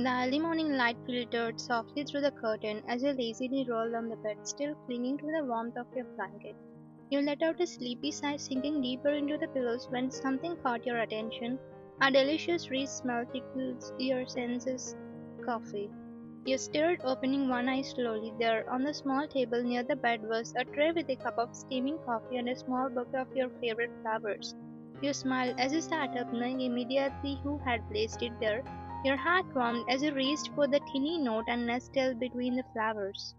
The early morning light filtered softly through the curtain as you lazily rolled on the bed, still clinging to the warmth of your blanket. You let out a sleepy sigh, sinking deeper into the pillows when something caught your attention. A delicious rich smell tickles your senses. Coffee. You stirred, opening one eye slowly. There, on the small table near the bed, was a tray with a cup of steaming coffee and a small bouquet of your favorite flowers. You smiled as you sat up, knowing immediately who had placed it there. Your heart warmed as you reached for the tiny note and nestled between the flowers.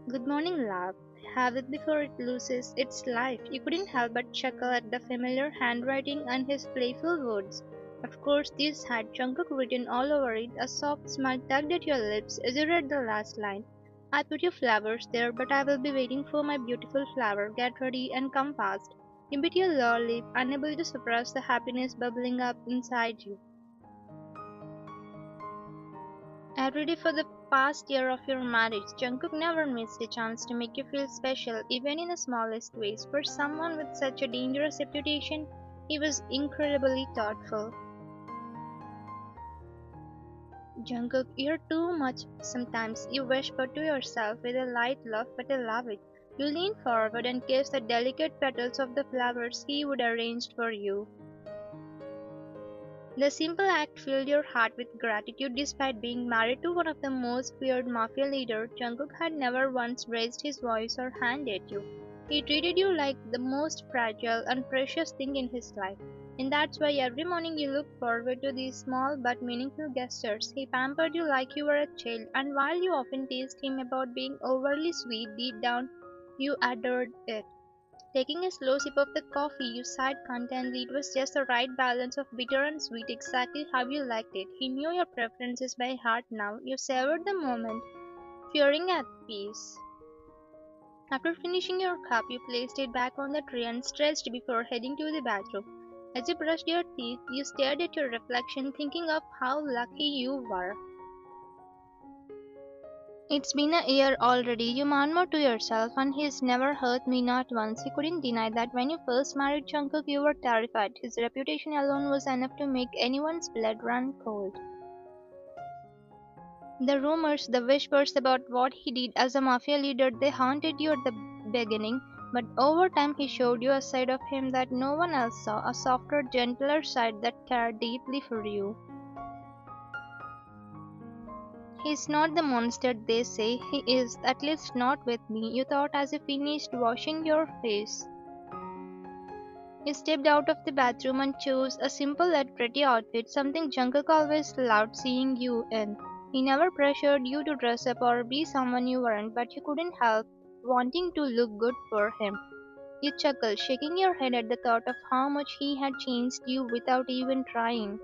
Good morning, love. Have it before it loses its life. You couldn't help but chuckle at the familiar handwriting and his playful words. Of course, this had Jungkook written all over it. A soft smile tugged at your lips as you read the last line. I put your flowers there, but I will be waiting for my beautiful flower. Get ready and come fast. You bit your lower lip, unable to suppress the happiness bubbling up inside you. Every day for the past year of your marriage, Jungkook never missed a chance to make you feel special, even in the smallest ways. For someone with such a dangerous reputation, he was incredibly thoughtful. Jungkook, you're too much sometimes, you whisper to yourself with a light laugh, but I love it. You lean forward and kiss the delicate petals of the flowers he would arranged for you. The simple act filled your heart with gratitude. Despite being married to one of the most feared mafia leaders, Jungkook had never once raised his voice or hand at you. He treated you like the most fragile and precious thing in his life. And that's why every morning you looked forward to these small but meaningful gestures. He pampered you like you were a child, and while you often teased him about being overly sweet, deep down you adored it. Taking a slow sip of the coffee, you sighed contentedly. It was just the right balance of bitter and sweet, exactly how you liked it. He knew your preferences by heart now. You savored the moment, fearing at peace. After finishing your cup, you placed it back on the tray and stretched before heading to the bathroom. As you brushed your teeth, you stared at your reflection, thinking of how lucky you were. It's been a year already, you murmured to yourself, and he's never hurt me not once. You couldn't deny that when you first married Jungkook, you were terrified. His reputation alone was enough to make anyone's blood run cold. The rumors, the whispers about what he did as a mafia leader, they haunted you at the beginning, but over time he showed you a side of him that no one else saw, a softer, gentler side that cared deeply for you. He's not the monster they say he is, at least not with me, you thought as you finished washing your face. You stepped out of the bathroom and chose a simple yet pretty outfit, something Jungkook always loved seeing you in. He never pressured you to dress up or be someone you weren't, but you couldn't help wanting to look good for him. You chuckled, shaking your head at the thought of how much he had changed you without even trying.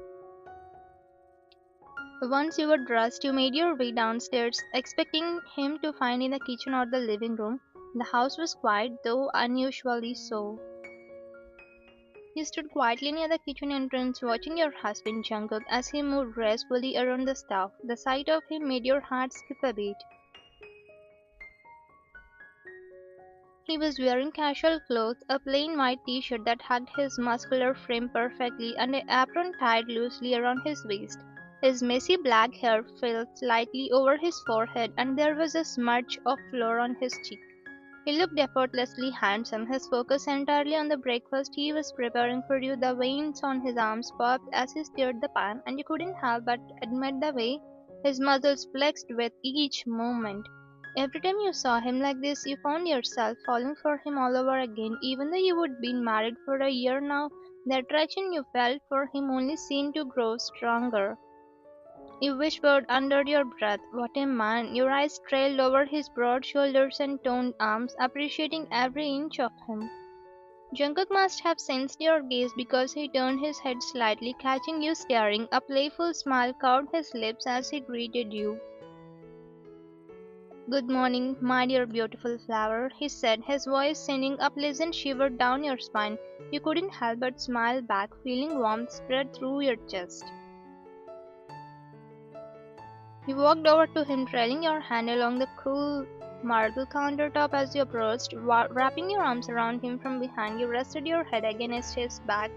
Once you were dressed, you made your way downstairs, expecting him to find in the kitchen or the living room. The house was quiet, though unusually so. You stood quietly near the kitchen entrance, watching your husband Jungkook as he moved gracefully around the stove. The sight of him made your heart skip a beat. He was wearing casual clothes, a plain white t-shirt that hugged his muscular frame perfectly, and an apron tied loosely around his waist. His messy black hair fell slightly over his forehead, and there was a smudge of flour on his cheek. He looked effortlessly handsome, his focus entirely on the breakfast he was preparing for you. The veins on his arms popped as he stirred the pan, and you couldn't help but admire the way his muscles flexed with each movement. Every time you saw him like this, you found yourself falling for him all over again. Even though you had been married for a year now, the attraction you felt for him only seemed to grow stronger. You whispered under your breath, "What a man!" Your eyes trailed over his broad shoulders and toned arms, appreciating every inch of him. Jungkook must have sensed your gaze because he turned his head slightly, catching you staring. A playful smile curved his lips as he greeted you. "Good morning, my dear beautiful flower," he said, his voice sending a pleasant shiver down your spine. You couldn't help but smile back, feeling warmth spread through your chest. You walked over to him, trailing your hand along the cool marble countertop as you approached. Wrapping your arms around him from behind, you rested your head against his back,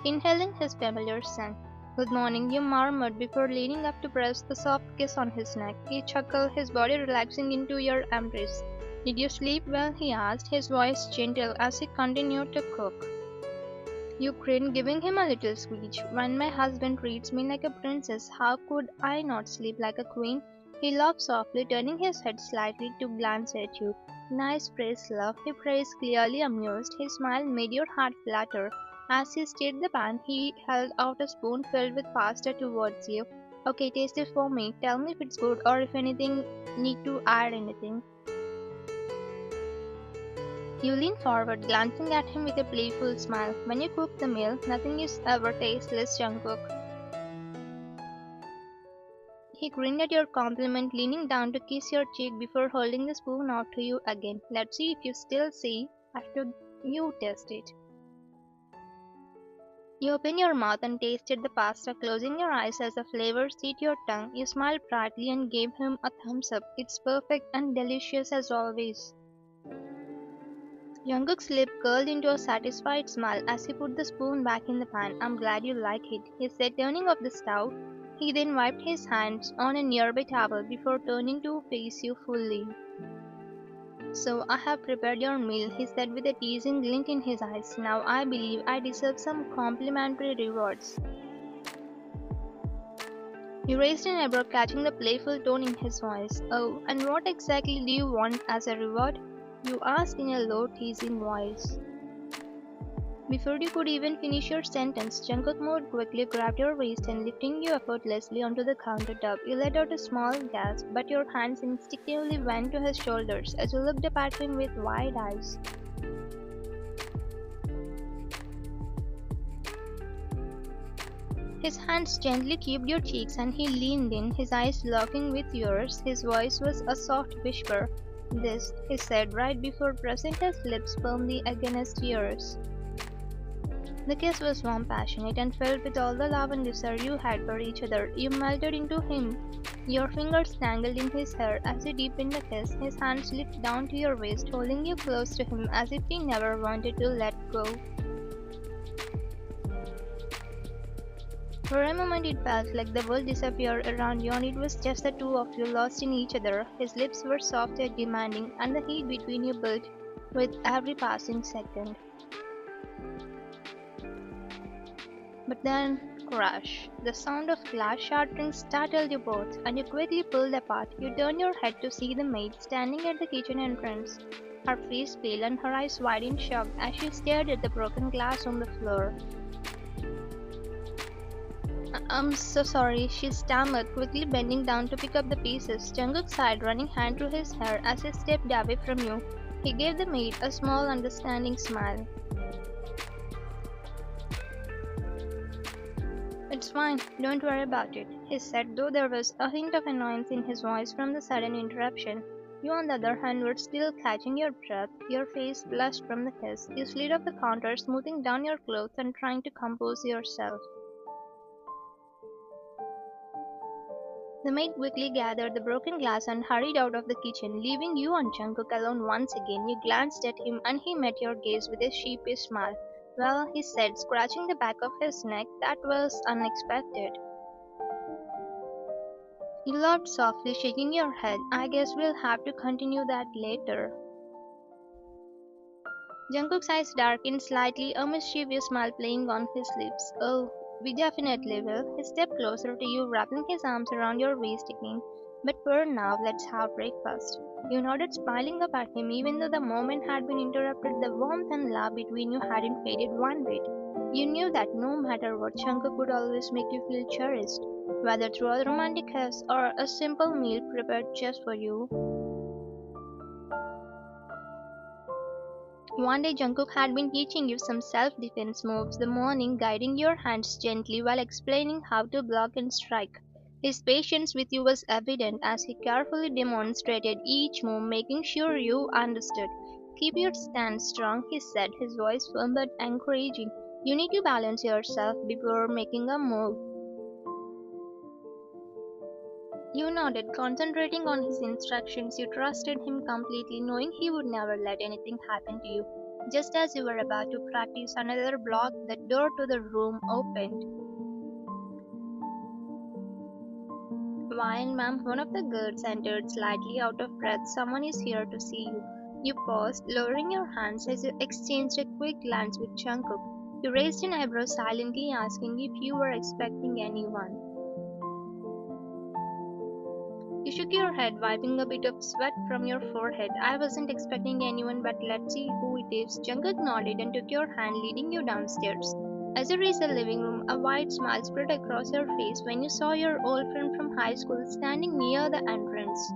inhaling his familiar scent. Good morning, you murmured before leaning up to press the soft kiss on his neck. He chuckled, his body relaxing into your embrace. Did you sleep well? He asked, his voice gentle as he continued to cook. You grinned, giving him a little speech. When my husband treats me like a princess, how could I not sleep like a queen? He laughed softly, turning his head slightly to glance at you. Nice praise, love, he praised, clearly amused. His smile made your heart flutter. As he stirred the pan, he held out a spoon filled with pasta towards you. Okay, taste it for me. Tell me if it's good or if anything need to add anything. You lean forward, glancing at him with a playful smile. When you cook the meal, nothing is ever tasteless, Jungkook. He grinned at your compliment, leaning down to kiss your cheek before holding the spoon out to you again. Let's see if you still see after you taste it. You open your mouth and tasted the pasta, closing your eyes as the flavors hit your tongue. You smiled brightly and gave him a thumbs up. It's perfect and delicious as always. Jungkook's lip curled into a satisfied smile as he put the spoon back in the pan. I'm glad you like it, he said, turning off the stove. He then wiped his hands on a nearby towel before turning to face you fully. So I have prepared your meal, he said with a teasing glint in his eyes. Now I believe I deserve some complimentary rewards. He raised an eyebrow, catching the playful tone in his voice. Oh, and what exactly do you want as a reward? You asked in a low, teasing voice. Before you could even finish your sentence, Jungkook moved quickly, grabbed your waist, and lifting you effortlessly onto the countertop. You let out a small gasp, but your hands instinctively went to his shoulders as you looked up at him with wide eyes. His hands gently cupped your cheeks and he leaned in, his eyes locking with yours. His voice was a soft whisper. This, he said right before pressing his lips firmly against yours. The kiss was warm, passionate, and filled with all the love and desire you had for each other. You melted into him, your fingers tangled in his hair as he deepened the kiss. His hands slipped down to your waist, holding you close to him as if he never wanted to let go. For a moment it felt like the world disappeared around you and it was just the two of you lost in each other. His lips were soft yet demanding, and the heat between you built with every passing second. But then, crash! The sound of glass shattering startled you both, and you quickly pulled apart. You turned your head to see the maid standing at the kitchen entrance, her face pale and her eyes wide in shock as she stared at the broken glass on the floor. I'm so sorry, she stammered, quickly bending down to pick up the pieces. Jungkook sighed, running hand through his hair as he stepped away from you. He gave the maid a small, understanding smile. It's fine, don't worry about it, he said, though there was a hint of annoyance in his voice from the sudden interruption. You, on the other hand, were still catching your breath, your face flushed from the kiss. You slid off the counter, smoothing down your clothes and trying to compose yourself. The maid quickly gathered the broken glass and hurried out of the kitchen, leaving you and Jungkook alone once again. You glanced at him and he met your gaze with a sheepish smile. Well, he said, scratching the back of his neck, that was unexpected. You laughed softly, shaking your head. I guess we'll have to continue that later. Jungkook's eyes darkened slightly, a mischievous smile playing on his lips. Oh, we definitely will. He stepped closer to you, wrapping his arms around your waist again. But for now, let's have breakfast. You nodded, smiling up at him, even though the moment had been interrupted. The warmth and love between you hadn't faded one bit. You knew that no matter what, Jungkook would always make you feel cherished, whether through a romantic kiss or a simple meal prepared just for you. One day Jungkook had been teaching you some self-defense moves the morning, guiding your hands gently while explaining how to block and strike. His patience with you was evident as he carefully demonstrated each move, making sure you understood. Keep your stance strong, he said, his voice firm but encouraging. You need to balance yourself before making a move. You nodded, concentrating on his instructions. You trusted him completely, knowing he would never let anything happen to you. Just as you were about to practice another block, the door to the room opened. Wine, ma'am, one of the girls entered, slightly out of breath. Someone is here to see you. You paused, lowering your hands as you exchanged a quick glance with Jungkook. He raised an eyebrow, silently asking if you were expecting anyone. You shook your head, wiping a bit of sweat from your forehead. I wasn't expecting anyone, but let's see who it is. Jungkook nodded and took your hand, leading you downstairs. As you reached the living room, a wide smile spread across your face when you saw your old friend from high school standing near the entrance.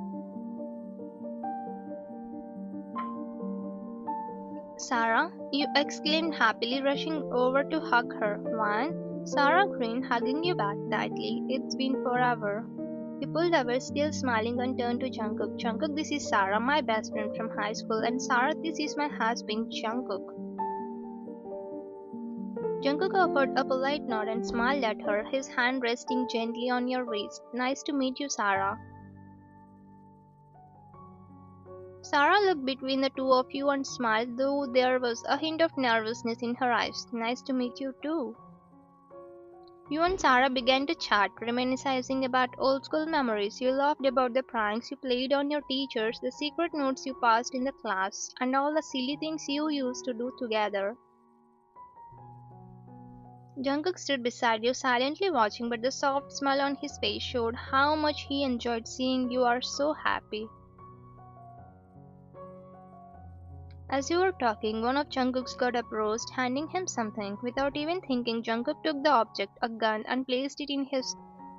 Sara, you exclaimed happily, rushing over to hug her. One, Sara grinned, hugging you back tightly. It's been forever. He pulled away, still smiling, and turned to Jungkook. Jungkook, this is Sara, my best friend from high school, and Sara, this is my husband, Jungkook. Jungkook offered a polite nod and smiled at her, his hand resting gently on your waist. Nice to meet you, Sara. Sara looked between the two of you and smiled, though there was a hint of nervousness in her eyes. Nice to meet you too. You and Sara began to chat, reminiscing about old school memories. You laughed about the pranks you played on your teachers, the secret notes you passed in the class, and all the silly things you used to do together. Jungkook stood beside you, silently watching, but the soft smile on his face showed how much he enjoyed seeing you are so happy. As you were talking, one of Jungkook's got approached, handing him something. Without even thinking, Jungkook took the object, a gun, and placed it in his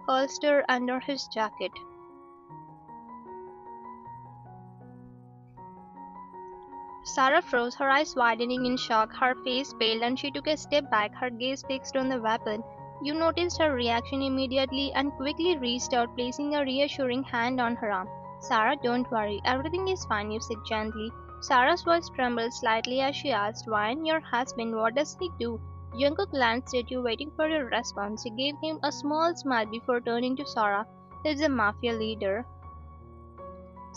holster under his jacket. Sara froze, her eyes widening in shock, her face paled, and she took a step back, her gaze fixed on the weapon. You noticed her reaction immediately and quickly reached out, placing a reassuring hand on her arm. Sara, don't worry, everything is fine, you said gently. Sara's voice trembled slightly as she asked, Why, your husband, what does he do? Jungkook glanced at you, waiting for your response. You gave him a small smile before turning to Sara. He's a Mafia leader.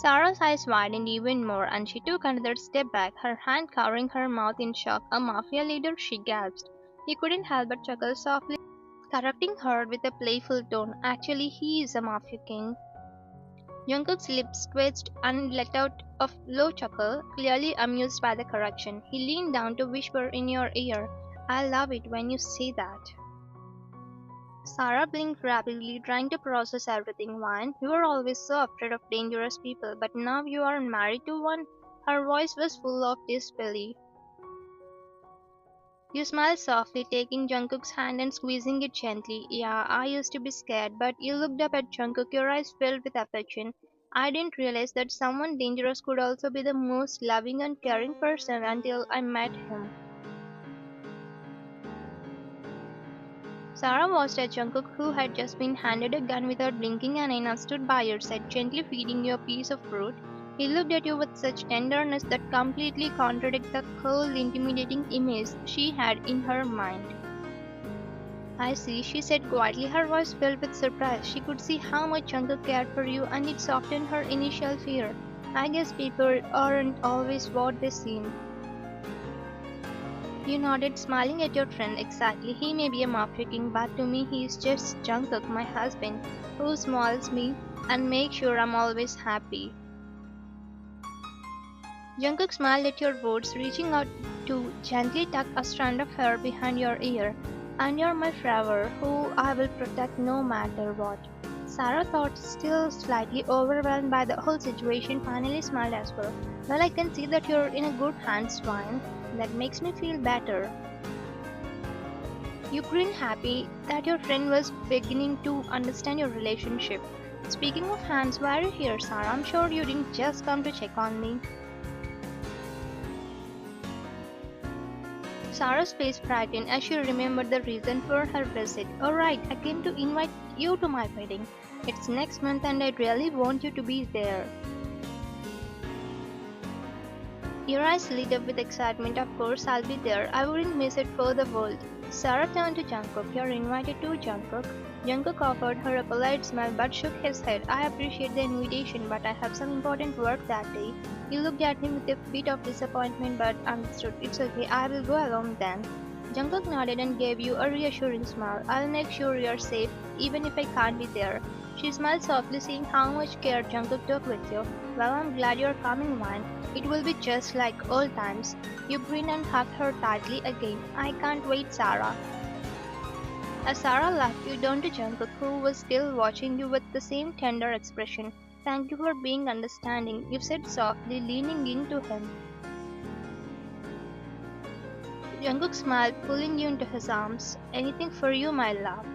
Sara's eyes widened even more, and she took another step back, her hand covering her mouth in shock. A Mafia leader, she gasped. He couldn't help but chuckle softly, correcting her with a playful tone. Actually, he is a Mafia king. Jungkook's lips twitched and let out a low chuckle, clearly amused by the correction. He leaned down to whisper in your ear, I love it when you say that. Sara blinked rapidly, trying to process everything. One, you were always so afraid of dangerous people, but now you are married to one. Her voice was full of disbelief. You smiled softly, taking Jungkook's hand and squeezing it gently. Yeah, I used to be scared, but you looked up at Jungkook, your eyes filled with affection. I didn't realize that someone dangerous could also be the most loving and caring person until I met him. Sara watched as Jungkook, who had just been handed a gun without blinking an eye, stood by your side, gently feeding you a piece of fruit. He looked at you with such tenderness that completely contradicted the cold, intimidating image she had in her mind. I see, she said quietly, her voice filled with surprise. She could see how much Jungkook cared for you, and it softened her initial fear. I guess people aren't always what they seem. You nodded, smiling at your friend. Exactly, he may be a Mafia king, but to me he is just Jungkook, my husband, who smiles me and makes sure I'm always happy. Jungkook smiled at your words, reaching out to gently tuck a strand of hair behind your ear. And you're my forever, who I will protect no matter what. Sara thought, still slightly overwhelmed by the whole situation, finally smiled as well. Well, I can see that you're in a good hands, Wine. That makes me feel better. You grinned happy that your friend was beginning to understand your relationship. Speaking of hands, why are you here, Sara? I'm sure you didn't just come to check on me. Sara's face brightened as she remembered the reason for her visit. Alright, I came to invite you to my wedding. It's next month and I really want you to be there. Your eyes lit up with excitement. Of course, I'll be there. I wouldn't miss it for the world. Sara turned to Jungkook. You're invited to Jungkook. Jungkook offered her a polite smile but shook his head. I appreciate the invitation, but I have some important work that day. He looked at him with a bit of disappointment but understood. It's okay, I will go along then. Jungkook nodded and gave you a reassuring smile. I'll make sure you're safe, even if I can't be there. She smiled softly, seeing how much care Jungkook took with you. Well, I'm glad you're coming, Wine. It will be just like old times. You grinned and hugged her tightly again. I can't wait, Sara. As Sara laughed, you turned to Jungkook, who was still watching you with the same tender expression. Thank you for being understanding, you said softly, leaning into him. Jungkook smiled, pulling you into his arms. Anything for you, my love.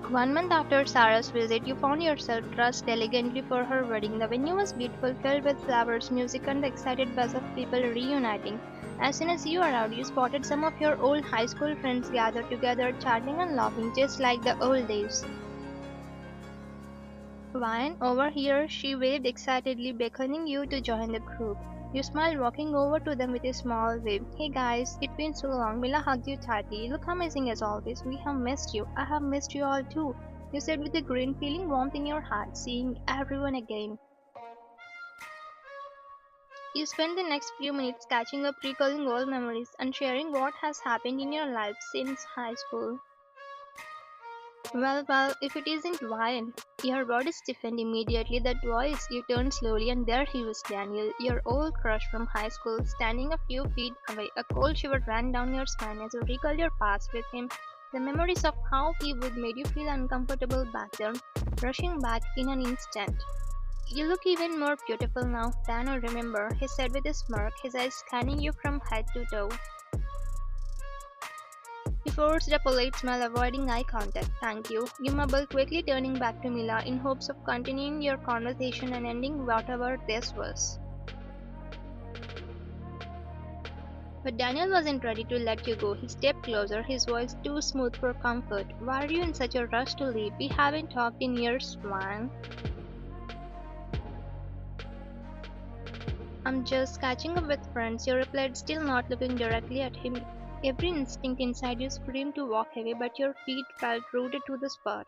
1 month after Sarah's visit, you found yourself dressed elegantly for her wedding. The venue was beautiful, filled with flowers, music, and the excited buzz of people reuniting. As soon as you arrived, you spotted some of your old high school friends gathered together, chatting and laughing just like the old days. Wine, over here, she waved excitedly, beckoning you to join the group. You smiled, walking over to them with a small wave. Hey guys, it's been so long. Mila hugged you tightly. You look amazing as always. We have missed you. I have missed you all too. You said with a grin, feeling warmth in your heart, seeing everyone again. You spent the next few minutes catching up, recalling old memories, and sharing what has happened in your life since high school. Well, if it isn't wine. Your body stiffened immediately. That voice, you turned slowly, and there he was, Daniel, your old crush from high school, standing a few feet away. A cold shiver ran down your spine as you recalled your past with him. The memories of how he would made you feel uncomfortable back then, rushing back in an instant. You look even more beautiful now than I remember, he said with a smirk, his eyes scanning you from head to toe. He forced a polite smile, avoiding eye contact. Thank you. You mumbled, quickly turning back to Mila in hopes of continuing your conversation and ending whatever this was. But Daniel wasn't ready to let you go. He stepped closer, his voice too smooth for comfort. Why are you in such a rush to leave? We haven't talked in years, Swan. I'm just catching up with friends, you replied, still not looking directly at him. Every instinct inside you screamed to walk away, but your feet felt rooted to the spot.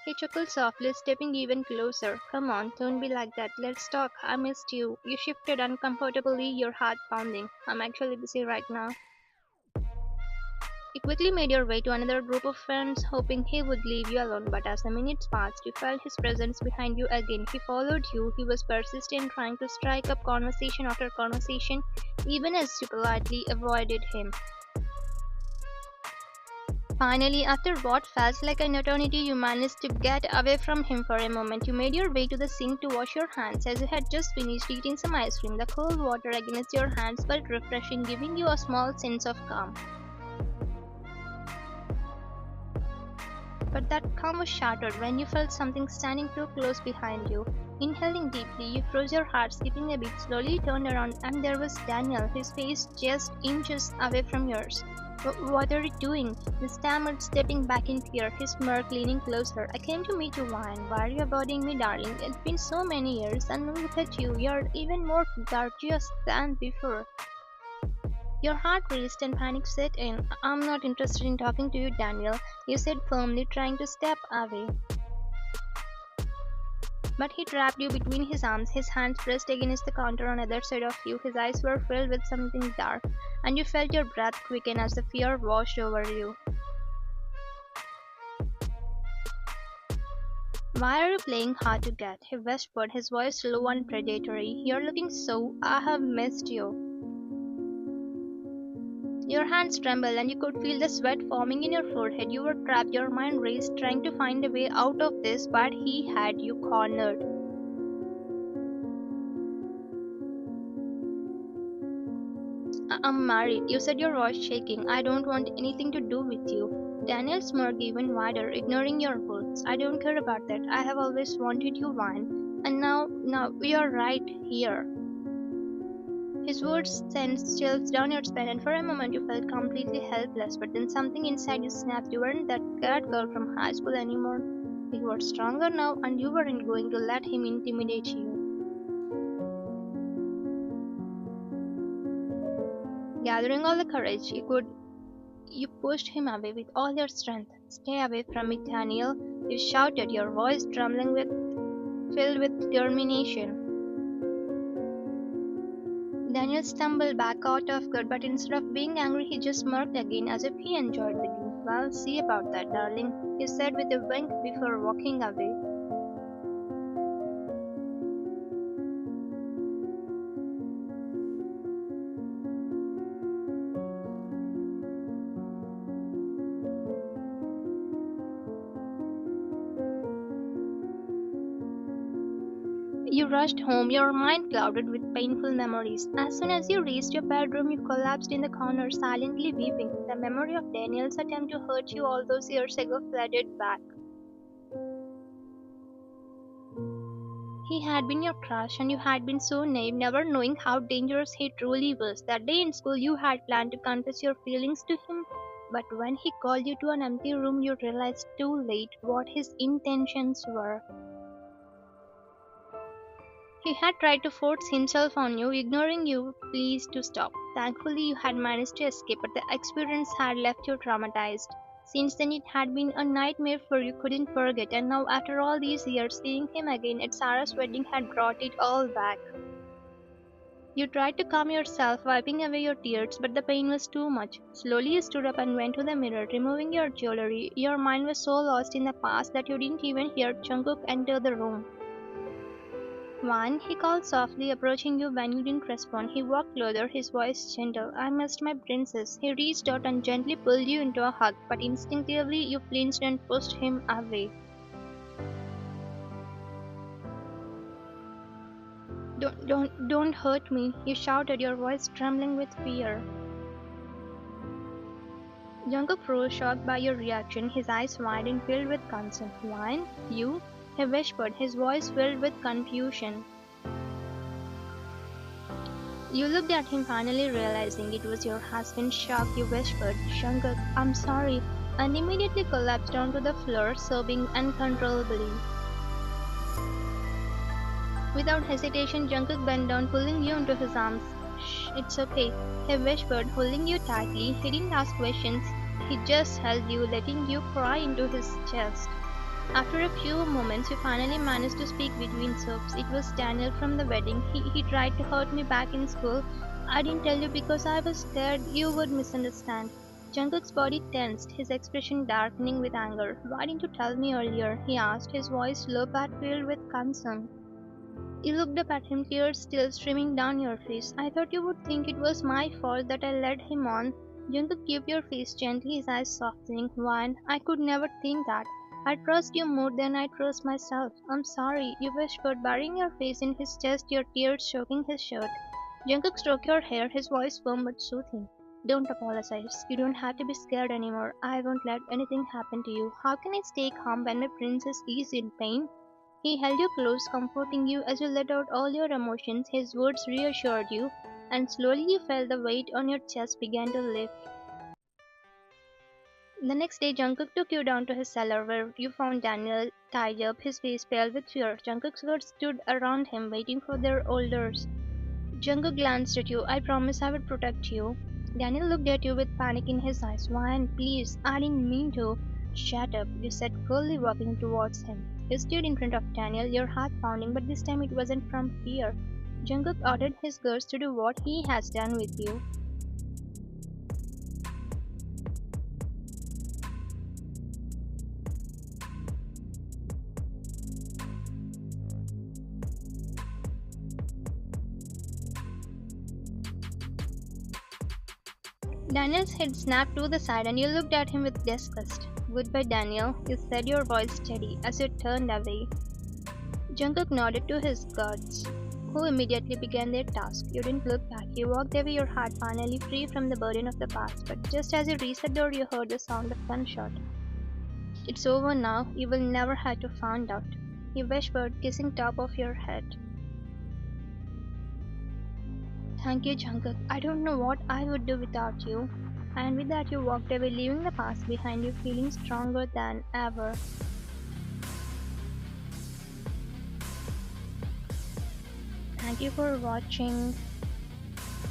He chuckled softly, stepping even closer. Come on, don't be like that. Let's talk. I missed you. You shifted uncomfortably, your heart pounding. I'm actually busy right now. You quickly made your way to another group of friends, hoping he would leave you alone, but as the minutes passed, you felt his presence behind you again. He followed you, he was persistent, trying to strike up conversation after conversation, even as you politely avoided him. Finally, after what felt like an eternity, you managed to get away from him for a moment. You made your way to the sink to wash your hands as you had just finished eating some ice cream. The cold water against your hands felt refreshing, giving you a small sense of calm. But that calm was shattered when you felt something standing too close behind you. Inhaling deeply, you froze your heart, skipping a beat, slowly turned around, and there was Daniel, his face just inches away from yours. What are you doing? He stammered, stepping back in fear, his smirk leaning closer. I came to meet you, Wine. Why are you avoiding me, darling? It's been so many years, and look at you. You're even more gorgeous than before. Your heart raced and panic set in. I'm not interested in talking to you, Daniel, you said firmly, trying to step away. But he trapped you between his arms, his hands pressed against the counter on either side of you, his eyes were filled with something dark, and you felt your breath quicken as the fear washed over you. Why are you playing hard to get? He whispered, his voice low and predatory. You're looking so. I have missed you. Your hands trembled and you could feel the sweat forming in your forehead. You were trapped, your mind raced, trying to find a way out of this, but he had you cornered. I'm married, you said, your voice shaking. I don't want anything to do with you. Daniel smirked even wider, ignoring your words. I don't care about that. I have always wanted you, Vine. And now we are right here. His words sent chills down your spine, and for a moment you felt completely helpless. But then something inside you snapped. You weren't that scared girl from high school anymore. You were stronger now, and you weren't going to let him intimidate you. Gathering all the courage you could, you pushed him away with all your strength. Stay away from me, Daniel, you shouted, your voice trembling with filled with determination. Daniel stumbled back out of good, but instead of being angry, he just smirked again as if he enjoyed the game. Well, see about that, darling. he said with a wink before walking away. You rushed home, your mind clouded with painful memories. As soon as you reached your bedroom, you collapsed in the corner, silently weeping. The memory of Daniel's attempt to hurt you all those years ago flooded back. He had been your crush, and you had been so naive, never knowing how dangerous he truly was. That day in school, you had planned to confess your feelings to him, but when he called you to an empty room, you realized too late what his intentions were. He had tried to force himself on you, ignoring you pleas to stop. Thankfully, you had managed to escape, but the experience had left you traumatized. Since then, it had been a nightmare for you couldn't forget, and now, after all these years, seeing him again at Sarah's wedding had brought it all back. You tried to calm yourself, wiping away your tears, but the pain was too much. Slowly, you stood up and went to the mirror, removing your jewelry. Your mind was so lost in the past that you didn't even hear Jungkook enter the room. One, he called softly, approaching you when you didn't respond. He walked closer, his voice gentle. I missed my princess. He reached out and gently pulled you into a hug, but instinctively you flinched and pushed him away. Don't hurt me, you shouted, your voice trembling with fear. Jungkook froze, shocked by your reaction, his eyes wide and filled with concern. One, you? He whispered, his voice filled with confusion. You looked at him, finally realizing it was your husband. Shocked, you whispered, Jungkook, I'm sorry, and immediately collapsed onto the floor, sobbing uncontrollably. Without hesitation, Jungkook bent down, pulling you into his arms. Shh, it's okay, he whispered, holding you tightly. He didn't ask questions, he just held you, letting you cry into his chest. After a few moments, you finally managed to speak between sobs. It was Daniel from the wedding. He tried to hurt me back in school. I didn't tell you because I was scared you would misunderstand. Jungkook's body tensed, his expression darkening with anger. Why didn't you tell me earlier? He asked, his voice low but filled with concern. You looked up at him, tears still streaming down your face. I thought you would think it was my fault that I led him on. Jungkook kept your face gently, his eyes softening. One, I could never think that. I trust you more than I trust myself. I'm sorry, you whispered, burying your face in his chest, your tears choking his shirt. Jungkook stroked your hair, his voice firm but soothing. Don't apologize. You don't have to be scared anymore. I won't let anything happen to you. How can I stay calm when my princess is in pain? He held you close, comforting you as you let out all your emotions. His words reassured you, and slowly you felt the weight on your chest began to lift. The next day, Jungkook took you down to his cellar where you found Daniel tied up, his face pale with fear. Jungkook's girls stood around him, waiting for their orders. Jungkook glanced at you. I promise I will protect you. Daniel looked at you with panic in his eyes. Ryan, please, I didn't mean to. Shut up, you said, coolly walking towards him. You stood in front of Daniel, your heart pounding, but this time it wasn't from fear. Jungkook ordered his girls to do what he has done with you. Daniel's head snapped to the side and you looked at him with disgust. Goodbye, Daniel, you said, your voice steady, as you turned away. Jungkook nodded to his guards, who immediately began their task. You didn't look back. You walked away, your heart finally free from the burden of the past. But just as you reached the door, you heard the sound of gunshot. It's over now. You will never have to find out. He whispered, kissing top of your head. Thank you, Jungkook. I don't know what I would do without you. And with that, you walked away, leaving the past behind you, feeling stronger than ever. Thank you for watching.